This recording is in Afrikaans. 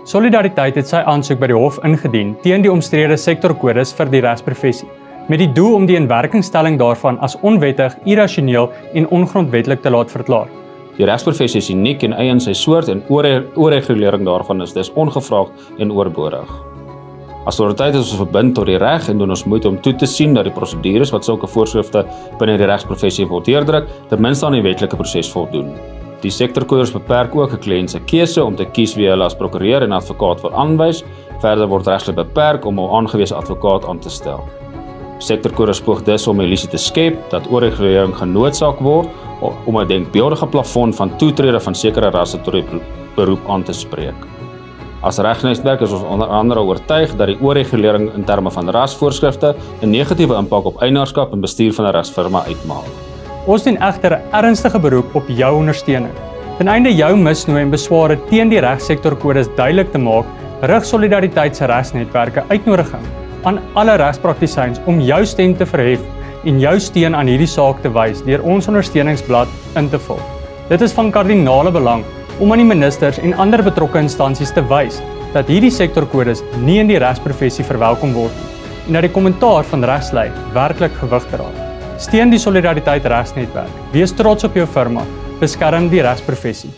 Solidariteit het sy aansoek by die Hof ingedien teen die omstrede sektorkodes vir die regsprofessie, met die doel om die inwerkingstelling daarvan as onwettig, irrasioneel en ongrondwetlik te laat verklaar. Die regsprofessie is uniek en eie in sy soort en oorregulering daarvan is dus ongevraagd en oorbodig. As autoriteit is ons verbind tot die reg en doen ons moeite om toe te sien dat die prosedures wat sulke voorskrifte binne die regsprofessie word deurdruk, ten minste aan die wetlike proses voldoen. Die sektorkodes beperk ook 'n kliënt se keuse om te kies wie hulle as prokureur en advokaat wil aanwys. Verder word regslik beperk om 'n aangewese advokaat aan te stel. Sektorkodes poog dus om 'n illusie te skep dat oorregulering genoodsaak word om 'n denkbeeldige plafon van toetrede van sekere rasse tot die beroep aan te spreek. As regsnetwerk is ons onder andere oortuig dat die oorregulering in terme van rasvoorskrifte 'n negatiewe impak op eienaarskap en bestuur van 'n regsfirma uitmaak. Ons doen egter 'n ernstige beroep op jou ondersteuning. Ten einde jou misnooi en besware teen die regssektorkodes duidelik te maak, rig Solidariteit se regsnetwerke uitnodiging aan alle regspraktisyns om jou stem te verhef en jou steun aan hierdie saak te wys deur ons ondersteuningsblad in te vul. Dit is van kardinale belang om aan die ministers en ander betrokke instansies te wys dat hierdie sektorkodes nie in die regsprofessie verwelkom word nie en dat die kommentaar van regslei werklik gewig dra. Steun die Solidariteit regsnetwerk. Wees trots op jou firma. Beskerm die regsprofessie.